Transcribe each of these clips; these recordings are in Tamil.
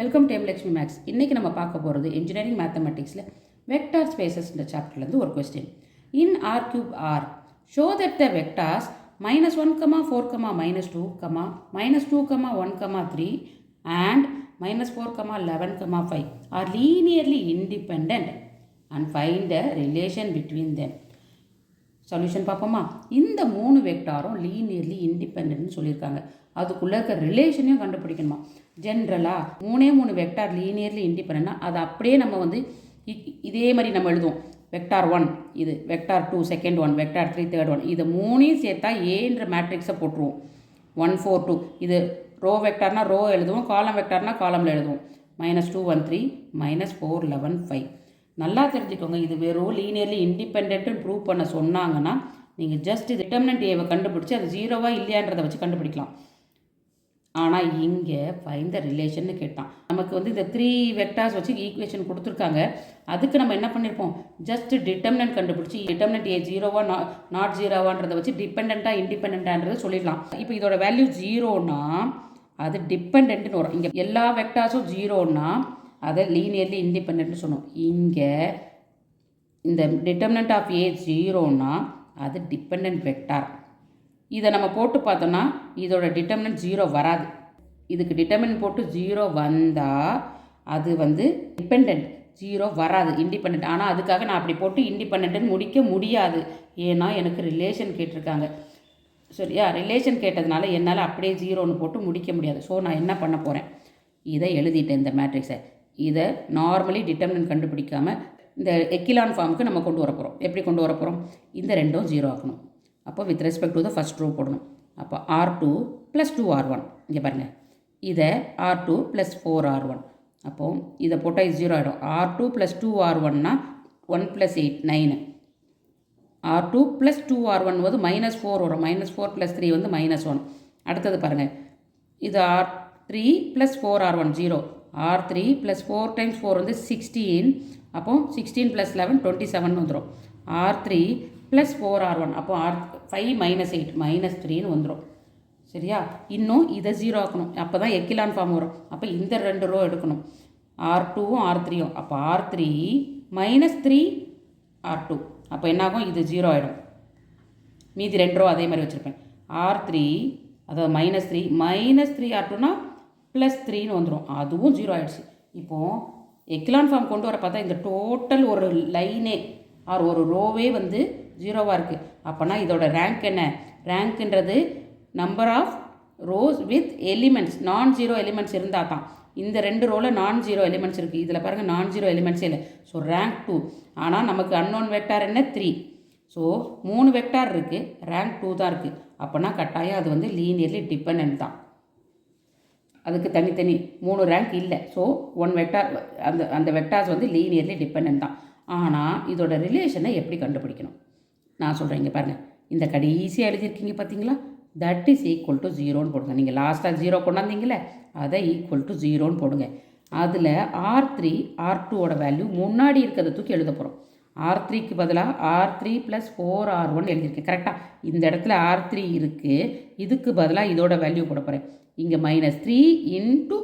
Welcome dam Lakshmi maths. இன்றைக்கி நம்ம பார்க்க போகிறது இன்ஜினியரிங் மேத்தமெட்டிக்ஸில் வெக்டார் ஸ்பேசஸ்ன்ற சாப்டர்லேருந்து ஒரு question. In R cube R show that the vectors -1, 4, -2, -2, 1, 3 and -4, 11, 5 are linearly independent and find the relation between them. Solution பார்ப்போமா? இந்த 3 வெக்டாரும் லீனியர்லி இண்டிபெண்ட்னு சொல்லியிருக்காங்க. அதுக்குள்ளே இருக்க ரிலேஷனையும் கண்டுபிடிக்கணுமா? ஜென்ரலாக 3 வெக்டார் லீனியர்லி இண்டிபெண்ட்னா அதை அப்படியே நம்ம வந்து இதே மாதிரி நம்ம எழுதுவோம். வெக்டார் 1 இது, வெக்டார் 2 செகண்ட் 1, வெக்டார் 3 தேர்ட் 1, இது 3ஐயும் சேர்த்தா ஏன்ற மேட்ரிக்ஸை போட்டுருவோம். 1, 4, 2 இது ரோ வெக்டார்னா ரோ எழுதுவோம், காலம் வெக்டார்னா காலமில் எழுதுவோம். -2, 1, 3, -4, 11, 5. நல்லா தெரிஞ்சுக்கோங்க, இது வெறும் லீனியர்லி இண்டிபெண்ட்டுன்னு ப்ரூவ் பண்ண சொன்னாங்கன்னா நீங்கள் ஜஸ்ட் டிட்டர்மினன்ட் ஏவை கண்டுபிடிச்சி அது ஜீரோவா இல்லையான்றதை வச்சு கண்டுபிடிக்கலாம். ஆனால் இங்கே ஃபைண்ட் த ரிலேஷன்னு கேட்டான். நமக்கு வந்து இந்த 3 வெக்டார்ஸ் வச்சு ஈக்குவேஷன் கொடுத்துருக்காங்க. அதுக்கு நம்ம என்ன பண்ணியிருப்போம், ஜஸ்ட் டிட்டர்மினன்ட் கண்டுபிடிச்சி டிட்டர்மினன்ட் ஏ ஜீரோவா நாட் ஜீரோவான்றதை வச்சு டிபெண்ட்டாக இண்டிபெண்ட்டான்றதை சொல்லிடலாம். இப்போ இதோட வேல்யூ ஜீரோனா அது டிபெண்ட்னு வரும். இங்கே எல்லா வெக்டார்ஸும் ஜீரோன்னா அதை லீனியர்லி இண்டிபெண்ட்னு சொன்னோம். இங்கே இந்த டிட்டர்மினன்ட் ஆஃப் ஏ ஜீரோனா அது டிபெண்ட் வெக்டார். இதை நம்ம போட்டு பார்த்தோன்னா இதோட டிட்டர்மினன்ட் ஜீரோ வராது. இதுக்கு டிட்டர்மினன்ட் போட்டு ஜீரோ வந்தால் அது வந்து டிபெண்ட், ஜீரோ வராது, இண்டிபெண்ட். ஆனால் அதுக்காக நான் அப்படி போட்டு இண்டிபெண்ட்னு முடிக்க முடியாது. ஏன்னா எனக்கு ரிலேஷன் கேட்டிருக்காங்க. சரியா? ரிலேஷன் கேட்டதுனால என்னால் அப்படியே ஜீரோன்னு போட்டு முடிக்க முடியாது. ஸோ நான் என்ன பண்ண போகிறேன், இதை எழுதிட்டேன். இந்த மேட்ரிக்ஸை இதை நார்மலி டிட்டர்மினன்ட் கண்டுபிடிக்காமல் இந்த எக்கிலான் ஃபார்முக்கு நம்ம கொண்டு வர போகிறோம். எப்படி கொண்டு வர போகிறோம், இந்த ரெண்டும் ஜீரோ ஆக்கணும். அப்போ with respect to the first row போடணும். அப்போ R2 + 2R1, இங்கே பாருங்கள், இதை R2 + 4R1. அப்போது இதை போட்டால் இது ஜீரோ ஆகிடும். R2 + 2R1னா 1 + 8 9. R2 + 2R1 வந்து -4 வரும். -4 + 3 வந்து -1. அடுத்தது பாருங்கள், இது R3 + 4R1 0. R3 + 4 × 4 வந்து 16. அப்போ 16 + 11 27 வந்துடும். R3 + 4R1 அப்போ R5 - 8 -3ன்னு வந்துடும். சரியா? இன்னும் இதை ஜீரோ ஆக்கணும். அப்போ தான் எக்கிலான் ஃபார்ம் வரும். அப்போ இந்த 2 ரோ எடுக்கணும், R2வும் R3யும். அப்போ R3 -3 R2. அப்போ என்னாகும், இது ஜீரோ ஆகிடும். மீதி 2 ரோ அதே மாதிரி வச்சுருப்பேன். R3 அதாவது -3 R2னா +3ன்னு வந்துடும். அதுவும் ஜீரோ ஆகிடுச்சு. இப்போது எக்கிலான் ஃபார்ம் கொண்டு வர பார்த்தா இந்த டோட்டல் ஒரு லைனே ஆர் ஒரு ரோவே வந்து ஜீரோவாக இருக்குது. அப்போனா இதோட ரேங்க் என்ன? ரேங்க்ன்றது number of rows with elements, non zero elements இருந்தால் தான். இந்த 2 ரோவில் நான் ஜீரோ எலிமெண்ட்ஸ் இருக்குது. இதில் பாருங்கள் நான் ஜீரோ எலிமெண்ட்ஸே இல்லை. So rank 2. ஆனால் நமக்கு அன்னோன் வெக்டார் என்ன 3. ஸோ 3 வெக்டார் இருக்குது, ரேங்க் 2 தான் இருக்குது. அப்போனா கட்டாயம் அது வந்து லீனியர்லி டிபெண்ட் தான். அதுக்கு தனித்தனி 3 ரேங்க் இல்லை. ஸோ 1 வெக்டார் அந்த வெக்டார்ஸ் வந்து லீனியர்லி டிபெண்ட் தான். ஆனால் இதோட ரிலேஷனை எப்படி கண்டுபிடிக்கணும் நான் சொல்கிறேன். இங்கே பாருங்கள், இந்த கடைசியாக எழுதியிருக்கீங்க பார்த்தீங்களா, தட் இஸ் ஈக்குவல் டு 0ன்னு போடுங்க. நீங்கள் லாஸ்ட்டாக 0 கொண்டாந்தீங்களே அதை ஈக்குவல் டு 0ன்னு போடுங்க. அதில் R3 R2ஓட வேல்யூ முன்னாடி இருக்கிறத தூக்கி எழுத போகிறோம். R3க்கு பதிலாக R3 + 4R1 எழுதியிருக்கேன். கரெக்டாக இந்த இடத்துல R3 இருக்குது, இதுக்கு பதிலாக இதோட வேல்யூ போட போகிறேன். இங்கே -3 ×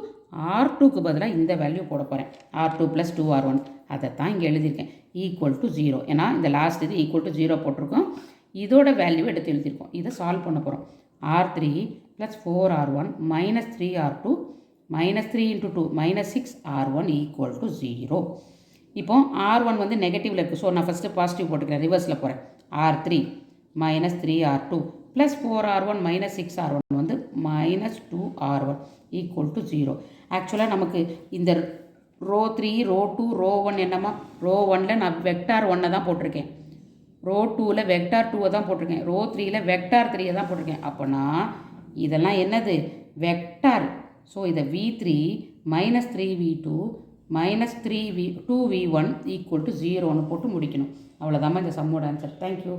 R2க்கு பதிலாக இந்த வேல்யூ போட போகிறேன், R2 + 2R1. அதை தான் இங்கே எழுதியிருக்கேன், ஈக்குவல் டு 0. ஏன்னா இந்த லாஸ்ட் இது ஈக்குவல் டு 0 போட்டிருக்கோம். இதோட வேல்யூ எடுத்து எழுதியிருக்கோம். இதை சால்வ் பண்ண போகிறோம். R3 + 4R1 -3R2 -3 × 2 -6R1 equal to 0. இப்போ R1 வந்து நெகட்டிவில் இருக்குது. ஸோ நான் ஃபஸ்ட்டு பாசிட்டிவ் போட்டுக்கிறேன், ரிவர்ஸில் போகிறேன். R3 -3R2 + 4R1 -6R1 வந்து -2R1 ஈக்குவல் டு 0. ஆக்சுவலாக நமக்கு இந்த ரோ 3 ரோ 2 ரோ 1 என்னம்மா, ரோ 1ல் நான் வெக்டார் 1 தான் போட்டிருக்கேன், ரோ 2ல் வெக்டார் 2 தான் போட்டிருக்கேன், ரோ 3ல் வெக்டார் 3 தான் போட்டிருக்கேன். அப்போனா இதெல்லாம் என்னது, வெக்டார். ஸோ இதை V3 -3V2 -2V1 equal to 0ன்னு போட்டு முடிக்கணும். அவ்வளோதாம்மா இந்த சம்மோட ஆன்சர். தேங்க்யூ.